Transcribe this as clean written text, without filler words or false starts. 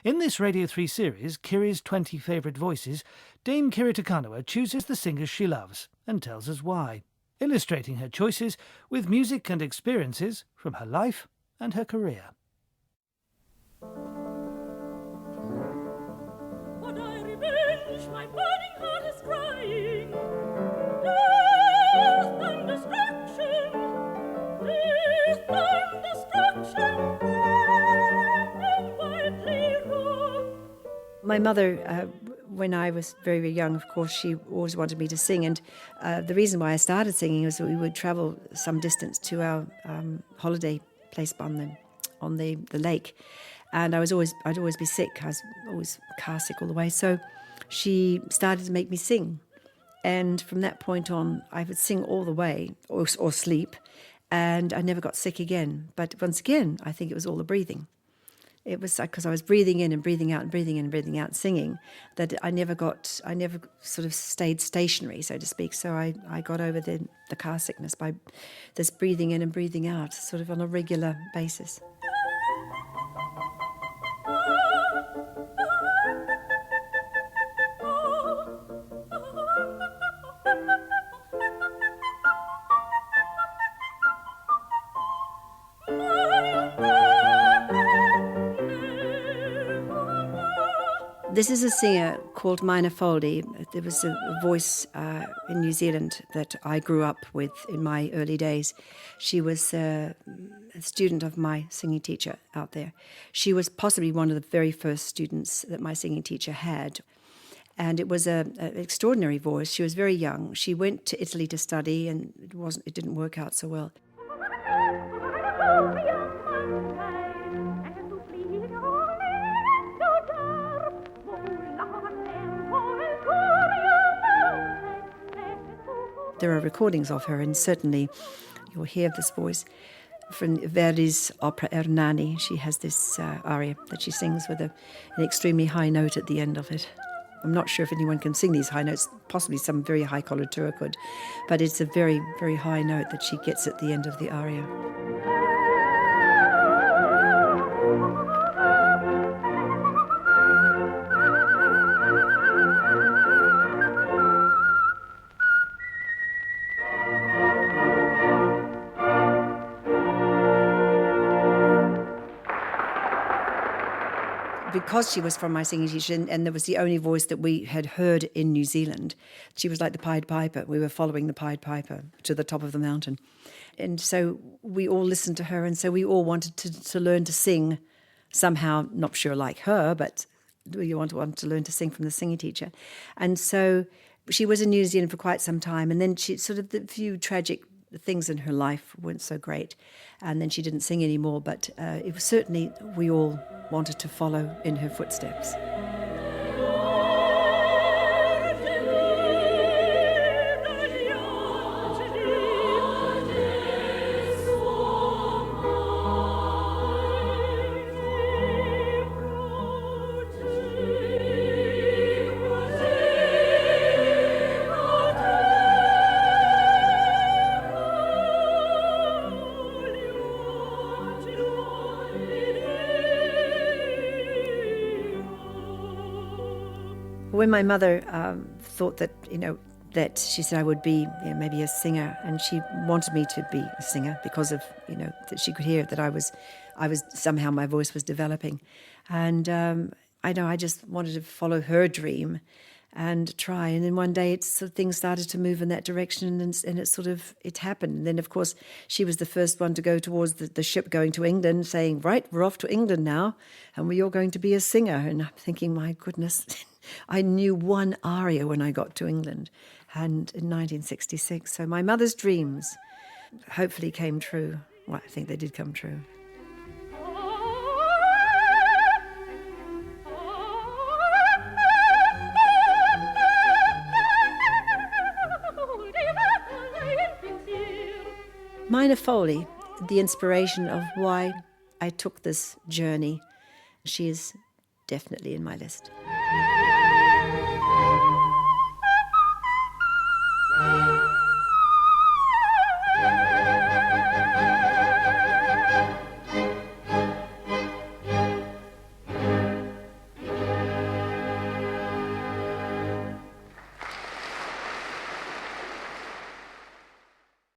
In this Radio 3 series, Kiri's 20 favourite voices, Dame Kiri Kanawa chooses the singers she loves and tells us why, illustrating her choices with music and experiences from her life and her career. What I revenge, my burning heart is crying. Death and destruction, and widely roam. My mother, when I was very, very young, of course, she always wanted me to sing. And the reason why I started singing was that we would travel some distance to our holiday place on the lake. And I'd always be sick. I was always car sick all the way. So she started to make me sing. And from that point on, I would sing all the way or sleep. And I never got sick again. But once again, I think it was all the breathing. It was because I was breathing in and breathing out and breathing in and breathing out, singing, that I never sort of stayed stationary, so to speak. So I got over the car sickness by this breathing in and breathing out, sort of on a regular basis. This is a singer called Mina Foley. There was a voice in New Zealand that I grew up with in my early days. She was a student of my singing teacher out there. She was possibly one of the very first students that my singing teacher had. And it was an extraordinary voice. She was very young. She went to Italy to study, and it didn't work out so well. There are recordings of her, and certainly you'll hear this voice from Verdi's opera Ernani. She has this aria that she sings with an extremely high note at the end of it. I'm not sure if anyone can sing these high notes, possibly some very high coloratura could, but it's a very, very high note that she gets at the end of the aria. Because she was from my singing teacher, and there was the only voice that we had heard in New Zealand, she was like the Pied Piper. We were following the Pied Piper to the top of the mountain. And so we all listened to her, and so we all wanted to learn to sing somehow, not sure like her, but we wanted to learn to sing from the singing teacher. And so she was in New Zealand for quite some time, and then she sort of, the few tragic things in her life weren't so great, and then she didn't sing anymore, but it was certainly, we all wanted to follow in her footsteps. When my mother thought that, that she said I would be maybe a singer, and she wanted me to be a singer because of, that she could hear that I was somehow my voice was developing. And I just wanted to follow her dream and try. And then one day things started to move in that direction, and it happened. And then, of course, she was the first one to go towards the ship going to England, saying, right, we're off to England now, and you're going to be a singer. And I'm thinking, my goodness, I knew one aria when I got to England, and in 1966. So my mother's dreams hopefully came true. Well, I think they did come true. Mina Foley, the inspiration of why I took this journey, she is definitely in my list.